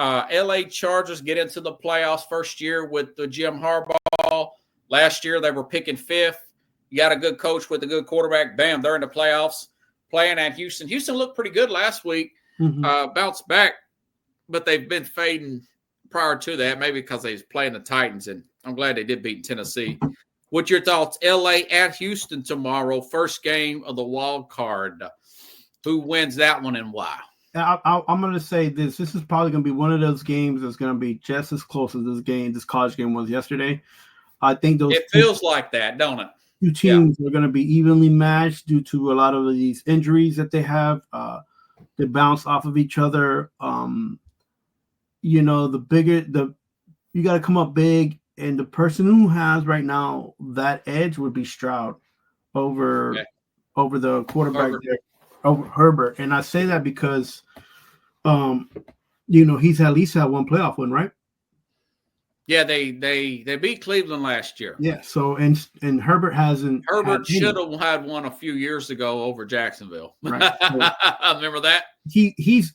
LA Chargers get into the playoffs first year with the Jim Harbaugh. Last year, they were picking fifth. You got a good coach with a good quarterback. Bam, they're in the playoffs playing at Houston. Houston looked pretty good last week, bounced back, but they've been fading prior to that, maybe because they was playing the Titans, and I'm glad they did beat Tennessee. What's your thoughts? LA at Houston tomorrow, first game of the wild card. Who wins that one and why? I'm going to say this. This is probably going to be one of those games that's going to be just as close as this college game was yesterday. I think it feels like that, don't it? Two teams are going to be evenly matched due to a lot of these injuries that they have. They bounce off of each other. You got to come up big, and the person who has right now that edge would be Stroud over the quarterback there, over Herbert. And I say that because, he's at least had one playoff win, right? Yeah, they beat Cleveland last year. Yeah, so and Herbert hasn't. Herbert should have had one a few years ago over Jacksonville. Right. So remember that? This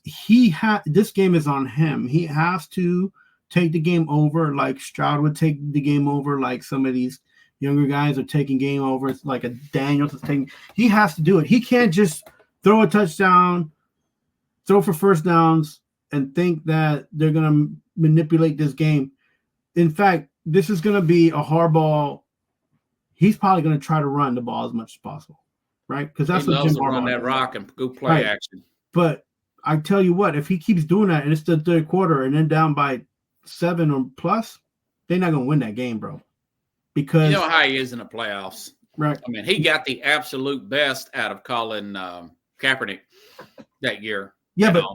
game is on him. He has to take the game over like Stroud would take the game over, like some of these younger guys are taking game over. It's like a Daniels is taking. He has to do it. He can't just throw a touchdown, throw for first downs, and think that they're gonna manipulate this game. In fact, this is going to be a hardball. He's probably going to try to run the ball as much as possible, right? Because that's what Jim Harbaugh run that rock and go play action. But I tell you what, if he keeps doing that and it's the third quarter and then down by 7 or plus, they're not going to win that game, bro. Because you know how he is in the playoffs, right? I mean, he got the absolute best out of Colin Kaepernick that year. Yeah, but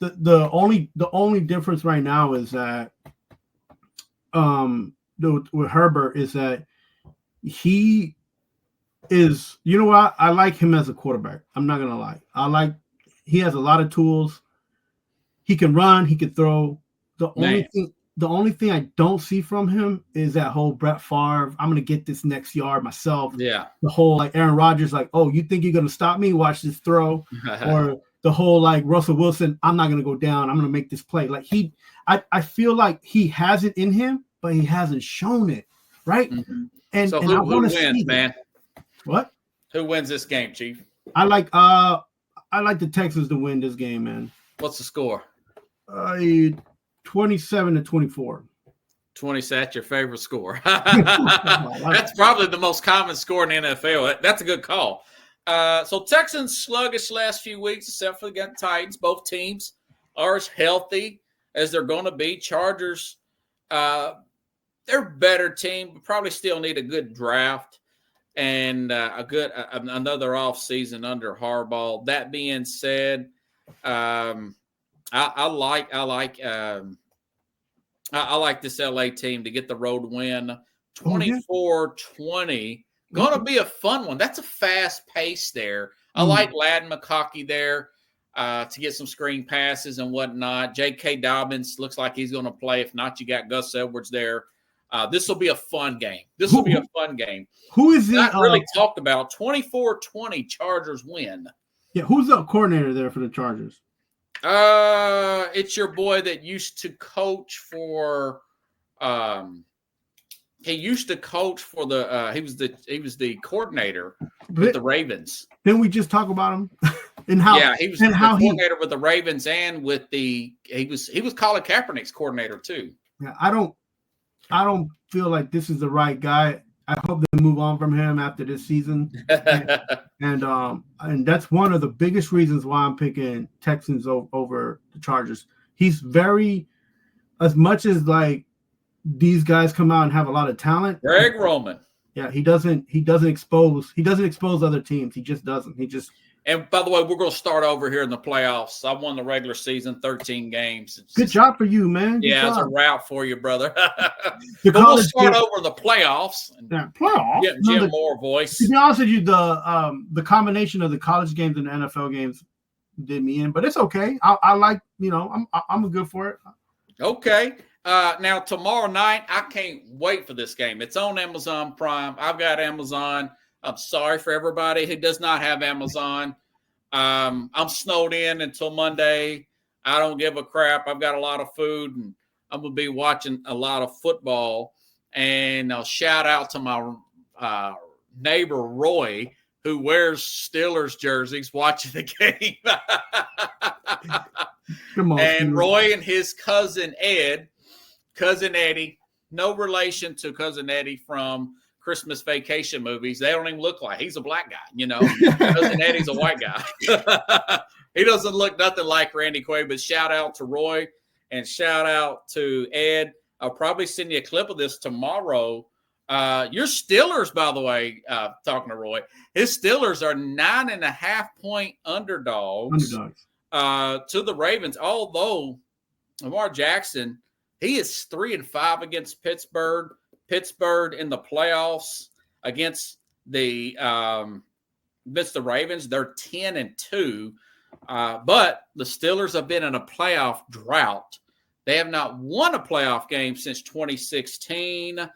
the only difference right now is that. With Herbert is that he is, you know what? I like him as a quarterback. I'm not gonna lie. He has a lot of tools. He can run. He can throw. The only thing I don't see from him is that whole Brett Favre. I'm gonna get this next yard myself. Yeah. The whole like Aaron Rodgers, like, oh, you think you're gonna stop me? Watch this throw. Or the whole like Russell Wilson. I'm not gonna go down. I'm gonna make this play. Like I feel like he has it in him, but he hasn't shown it, right? Mm-hmm. And so who wins, man? What? Who wins this game, Chief? I like the Texans to win this game, man. What's the score? 27-24. 20, that's your favorite score. That's probably the most common score in the NFL. That's a good call. So Texans sluggish last few weeks, except for the Titans. Both teams are as healthy as they're going to be. Chargers, they're a better team, but probably still need a good draft and another offseason under Harbaugh. That being said, I like this LA team to get the road win. 24-20. Going to be a fun one. That's a fast pace there. I like Ladd McConkey there to get some screen passes and whatnot. J.K. Dobbins looks like he's going to play. If not, you got Gus Edwards there. This will be a fun game. Who is it? Not really talked about. 24-20 Chargers win. Yeah, who's the coordinator there for the Chargers? It's your boy that used to coach for he used to coach for the he was the coordinator with the Ravens. Didn't we just talk about him? And how he was the coordinator with the Ravens and with he was Colin Kaepernick's coordinator too. Yeah, I don't feel like this is the right guy. I hope they move on from him after this season. and that's one of the biggest reasons why I'm picking Texans over the Chargers. He's very, as much as like these guys come out and have a lot of talent. Greg Roman. Yeah, he doesn't expose other teams. He just doesn't. And by the way, we're going to start over here in the playoffs. I won the regular season, 13 games. Good job for you, man. It's a route for you, brother. We'll start over the playoffs. Playoffs? Get Jim Moore voice. To be honest with you, the combination of the college games and the NFL games did me in, but it's okay. I like, I'm good for it. Okay. Now, tomorrow night, I can't wait for this game. It's on Amazon Prime. I've got Amazon. I'm sorry for everybody who does not have Amazon. I'm snowed in until Monday. I don't give a crap. I've got a lot of food, and I'm going to be watching a lot of football. And I'll shout out to my neighbor, Roy, who wears Steelers jerseys watching the game. And Roy and his cousin Eddie, no relation to Cousin Eddie from Christmas Vacation movies. They don't even look like, he's a black guy, Cousin Eddie's a white guy. He doesn't look nothing like Randy Quaid, but shout out to Roy and shout out to Ed. I'll probably send you a clip of this tomorrow. Your Steelers, by the way, talking to Roy, his Steelers are 9.5-point underdogs to the Ravens. Although Lamar Jackson, he is 3-5 against Pittsburgh. Pittsburgh in the playoffs against the Ravens, they're 10-2. But the Steelers have been in a playoff drought. They have not won a playoff game since 2016.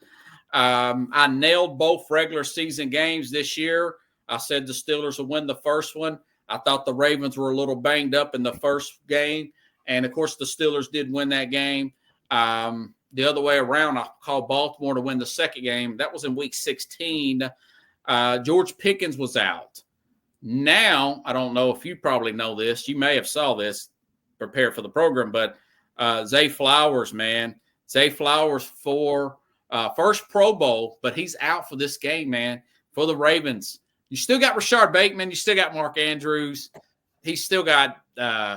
I nailed both regular season games this year. I said the Steelers will win the first one. I thought the Ravens were a little banged up in the first game. And, of course, the Steelers did win that game. The other way around, I called Baltimore to win the second game. That was in Week 16. George Pickens was out. Now, I don't know if you probably know this. You may have saw this, prepare for the program, but Zay Flowers, man. Zay Flowers for first Pro Bowl, but he's out for this game, man, for the Ravens. You still got Rashard Bateman. You still got Mark Andrews. He's still got,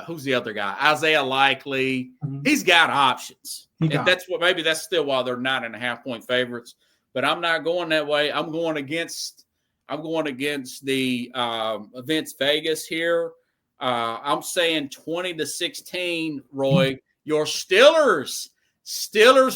who's the other guy? Isaiah Likely. Mm-hmm. He's got options. Maybe that's still why they're 9.5-point favorites. But I'm not going that way. I'm going against the Vince Vegas here. I'm saying 20-16, Roy. Your Steelers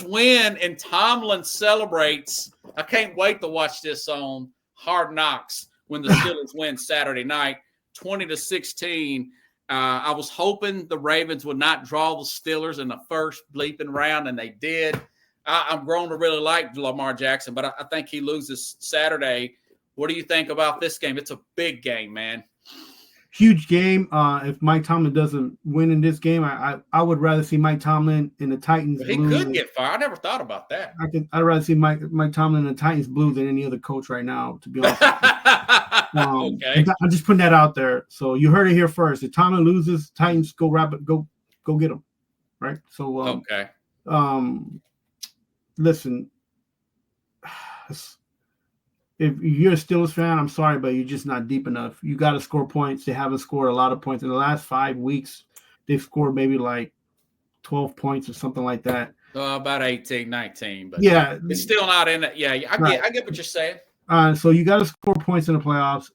win, and Tomlin celebrates. I can't wait to watch this on Hard Knocks when the Steelers win Saturday night, 20-16. I was hoping the Ravens would not draw the Steelers in the first bleeping round, and they did. I'm grown to really like Lamar Jackson, but I think he loses Saturday. What do you think about this game? It's a big game, man. Huge game. If Mike Tomlin doesn't win in this game, I would rather see Mike Tomlin in the Titans blue. He could get fired. I never thought about that. I'd rather see Mike Tomlin in the Titans blue than any other coach right now, to be honest. Okay. I'm just putting that out there. So you heard it here first. If Tomlin loses, Titans go get him. Right? So okay. Listen. If you're a Steelers fan, I'm sorry, but you're just not deep enough. You got to score points. They haven't scored a lot of points. In the last 5 weeks, they've scored maybe like 12 points or something like that. About 18, 19. But yeah. It's still not in it. Yeah, I get what you're saying. So you got to score points in the playoffs.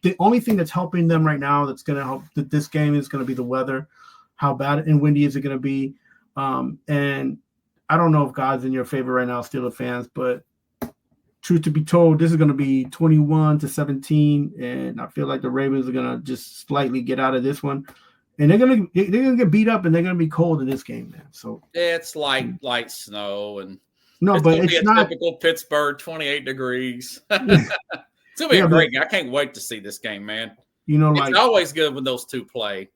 The only thing that's helping them right now that's going to help this game is going to be the weather. How bad and windy is it going to be? And I don't know if God's in your favor right now, Steelers fans, but truth to be told, this is going to be 21-17, and I feel like the Ravens are going to just slightly get out of this one, and they're going to get beat up, and they're going to be cold in this game, man. So it's light snow, and it's not typical Pittsburgh, 28 degrees. It's gonna be a great game. I can't wait to see this game, man. It's always good when those two play.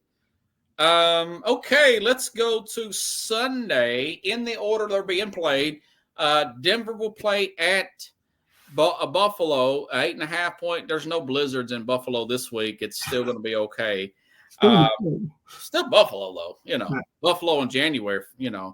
Okay, let's go to Sunday in the order they're being played. Denver will play at Buffalo, 8.5-point. There's no blizzards in Buffalo this week. It's still going to be okay. Still Buffalo, though. Buffalo in January. The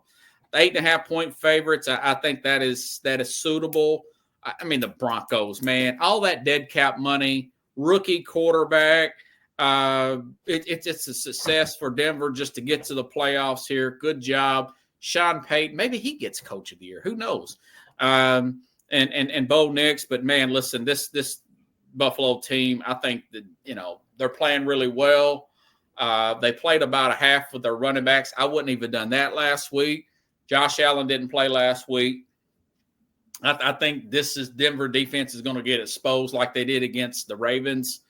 8.5-point favorites. I think that is suitable. I mean, the Broncos, man, all that dead cap money, rookie quarterback. It's a success for Denver just to get to the playoffs here. Good job, Sean Payton. Maybe he gets Coach of the Year. Who knows? And Bo Nix, but man, listen, this Buffalo team, I think that they're playing really well. They played about a half with their running backs. I wouldn't even done that last week. Josh Allen didn't play last week. I think this is Denver defense is going to get exposed like they did against the Ravens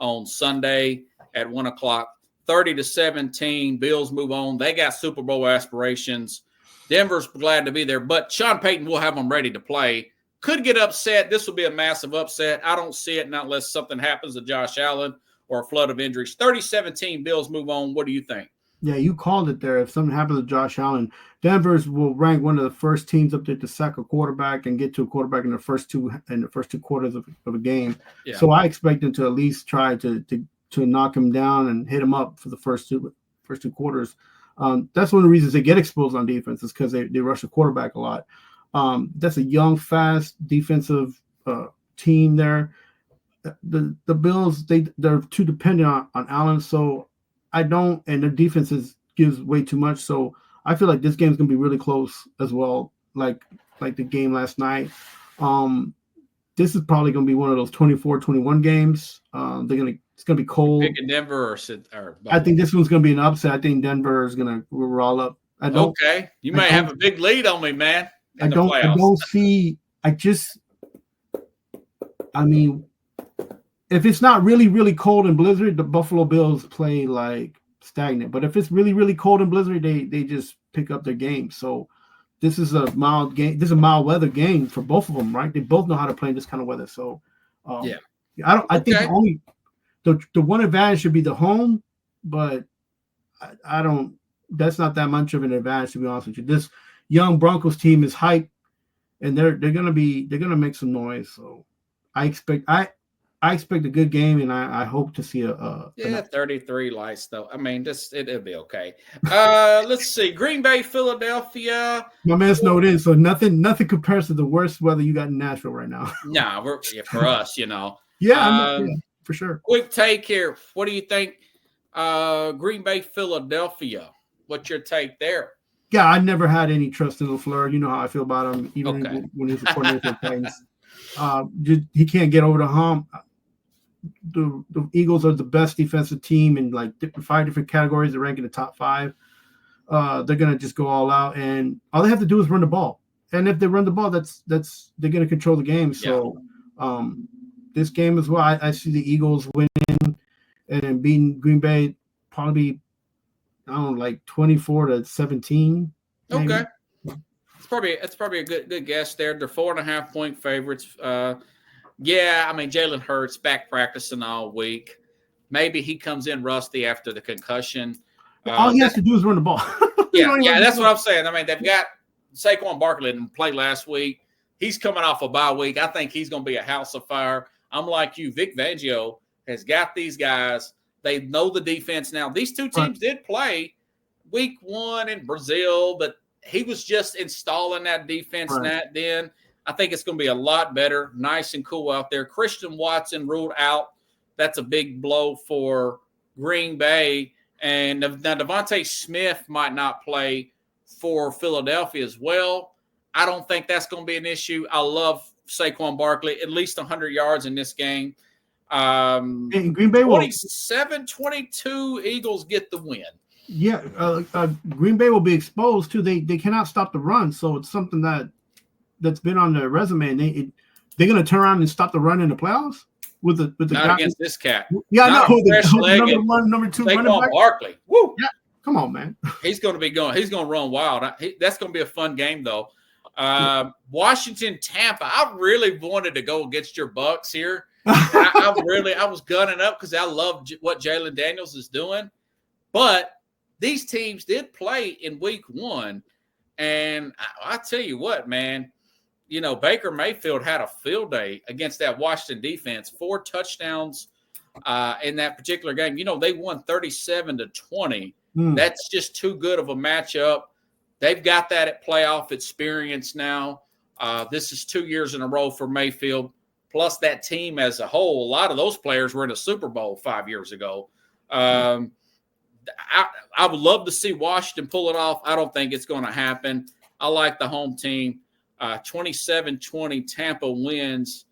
on Sunday at 1:00. 30-17. Bills move on. They got Super Bowl aspirations. Denver's glad to be there, but Sean Payton will have them ready to play. Could get upset. This will be a massive upset. I don't see it not unless something happens to Josh Allen or a flood of injuries. 30-17, Bills move on. What do you think? Yeah, you called it there. If something happens to Josh Allen, Denver's will rank one of the first teams up there to sack a quarterback and get to a quarterback in the first two quarters of a game. Yeah. So I expect them to at least try to knock him down and hit him up for the first two quarters. That's one of the reasons they get exposed on defense is because they rush the quarterback a lot. That's a young, fast defensive team there. The Bills they're too dependent on Allen, so I don't, and their defense gives way too much. So I feel like this game's gonna be really close as well, like the game last night. This is probably gonna be one of those 24-21 games. It's gonna be cold. Picking Denver or I think this one's gonna be an upset. I think Denver is gonna roll up. Okay, you may have a big lead on me, man. I don't see. I mean, if it's not really, really cold and blizzard, the Buffalo Bills play like stagnant. But if it's really, really cold and blizzard, they just pick up their game. So this is a mild game. This is a mild weather game for both of them, right? They both know how to play in this kind of weather. So yeah, I think the one advantage should be the home, but I don't. That's not that much of an advantage, to be honest with you. This young Broncos team is hyped, and they're gonna make some noise. So I expect a good game, and I hope to see a 33 lights though. I mean, it'll be okay. Let's see, Green Bay, Philadelphia. My man snowed in, so nothing compares to the worst weather you got in Nashville right now. Nah, for us, Yeah, for sure. Quick take here. What do you think? Green Bay, Philadelphia. What's your take there? Yeah, I never had any trust in LaFleur. You know how I feel about him, even when he was a coordinator for the Titans. He can't get over the hump. The Eagles are the best defensive team in like 5 different categories. They're ranked in the top 5. They're gonna just go all out, and all they have to do is run the ball. And if they run the ball, that's they're gonna control the game. So, this game as well, I see the Eagles winning and beating Green Bay probably, I don't know, like 24-17. Maybe. Okay, it's probably a good guess there. They're 4.5-point favorites. Yeah, I mean, Jalen Hurts back practicing all week. Maybe he comes in rusty after the concussion. All he has to do is run the ball. yeah, that's what I'm saying. I mean, they've got Saquon Barkley didn't play last week. He's coming off a bye week. I think he's going to be a house of fire. I'm like you. Vic Fangio has got these guys. They know the defense now. These two teams did play week 1 in Brazil, but he was just installing that defense then. I think it's going to be a lot better, nice and cool out there. Christian Watson ruled out. That's a big blow for Green Bay. And now Devontae Smith might not play for Philadelphia as well. I don't think that's going to be an issue. I love Saquon Barkley, at least 100 yards in this game. And Green Bay 27-22, Eagles get the win. Yeah, Green Bay will be exposed too. They cannot stop the run, so it's something that's been on their resume, and they're going to turn around and stop the run in the playoffs with the not guy against this cat. Yeah, not I know. Number 1, number 2, Saquon Barkley. Woo! Yeah, come on, man. He's going to run wild. That's going to be a fun game though. Washington, Tampa. I really wanted to go against your Bucks here. I was gunning up because I love what Jalen Daniels is doing, but these teams did play in week 1, and I tell you what, man. Baker Mayfield had a field day against that Washington defense, 4 touchdowns in that particular game. They won 37-20. That's just too good of a matchup. They've got that at playoff experience now. This is 2 years in a row for Mayfield, plus that team as a whole. A lot of those players were in a Super Bowl 5 years ago. I would love to see Washington pull it off. I don't think it's going to happen. I like the home team. 27-20, Tampa wins.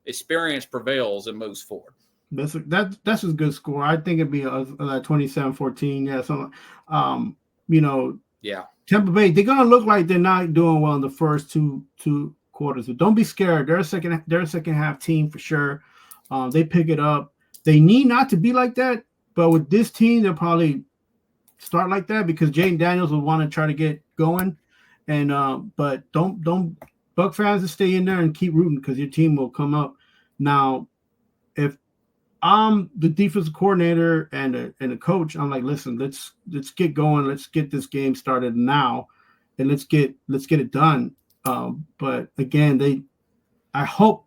Experience prevails and moves forward. That's a good score. I think it'd be 27-14. Yeah, so Yeah. Tampa Bay, they're gonna look like they're not doing well in the first two quarters, but don't be scared. They're a second half team for sure. They pick it up. They need not to be like that, but with this team, they'll probably start like that because Jaden Daniels will want to try to get going. And but don't Buck fans to stay in there and keep rooting because your team will come up. Now, if The defensive coordinator and a coach. I'm like, listen, let's get going. Let's get this game started now, and let's get it done. But again, I hope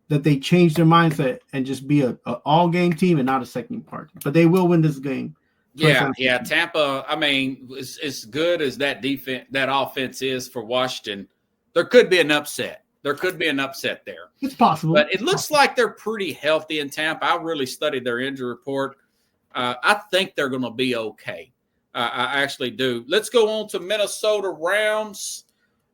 that they change their mindset and just be a all game team and not a second part. But they will win this game. Yeah. Tampa. I mean, as good as that offense is for Washington, there could be an upset. There could be an upset there. It's possible. But it looks like they're pretty healthy in Tampa. I really studied their injury report. I think they're going to be okay. I actually do. Let's go on to Minnesota Rams.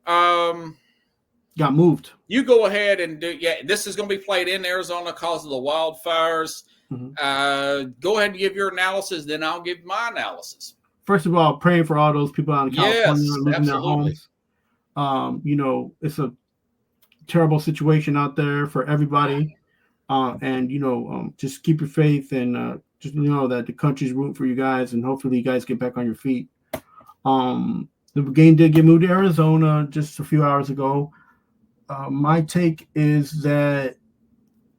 Got moved. You go ahead and do. Yeah, this is going to be played in Arizona because of the wildfires. Mm-hmm. Go ahead and give your analysis, then I'll give my analysis. First of all, praying for all those people out in California losing their homes. It's a terrible situation out there for everybody. Just keep your faith and just know that the country's rooting for you guys, and hopefully you guys get back on your feet. The game did get moved to Arizona just a few hours ago. My take is that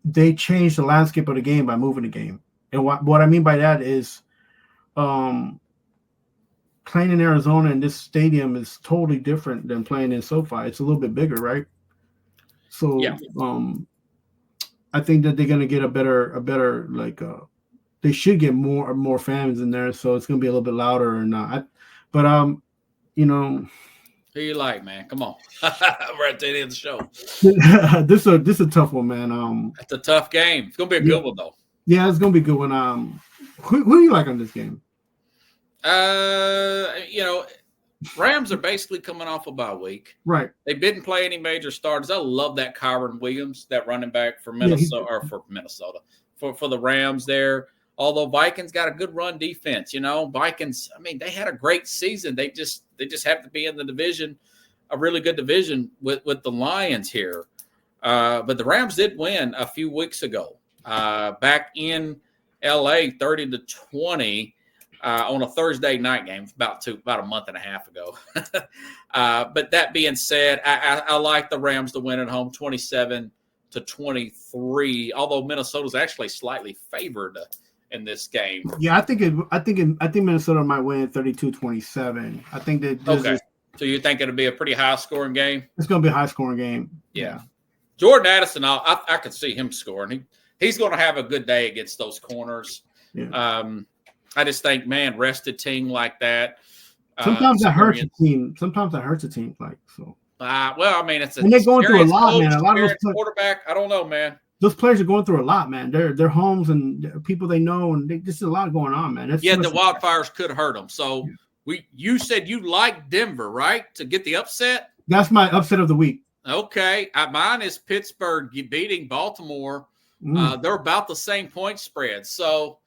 they changed the landscape of the game by moving the game. And what I mean by that is playing in Arizona in this stadium is totally different than playing in SoFi. It's a little bit bigger, right? So I think that they're going to get a better they should get more fans in there, so it's going to be a little bit louder or not. Who you like, man? Come on. We're at the end of the show. This is a tough one, man. It's a tough game. It's gonna be a good one, though. Yeah, it's gonna be a good one. Who do you like on this game? Rams are basically coming off a bye week. Right. They didn't play any major starters. I love that Kyron Williams, that running back for Minnesota for the Rams there. Although Vikings got a good run defense, Vikings, I mean, they had a great season. They just have to be in the division, a really good division with the Lions here. But the Rams did win a few weeks ago, back in LA, 30-20 on a Thursday night game, about a month and a half ago. But that being said, I like the Rams to win at home, 27-23. Although Minnesota's actually slightly favored in this game. Yeah, I think Minnesota might win 32-27. I think that. Okay. So you think it'll be a pretty high scoring game? It's going to be a high scoring game. Yeah. Jordan Addison, I could see him scoring. He's going to have a good day against those corners. Yeah. I just think, man, rested team like that. Sometimes that hurts a team. Like so. Well, I mean, it's and they're going through a lot, man. A lot of those quarterback. I don't know, man. Those players are going through a lot, man. Their homes and people they know, and this is a lot going on, man. The wildfires could hurt them. So you said you like Denver, right, to get the upset? That's my upset of the week. Okay, mine is Pittsburgh beating Baltimore. They're about the same point spread. So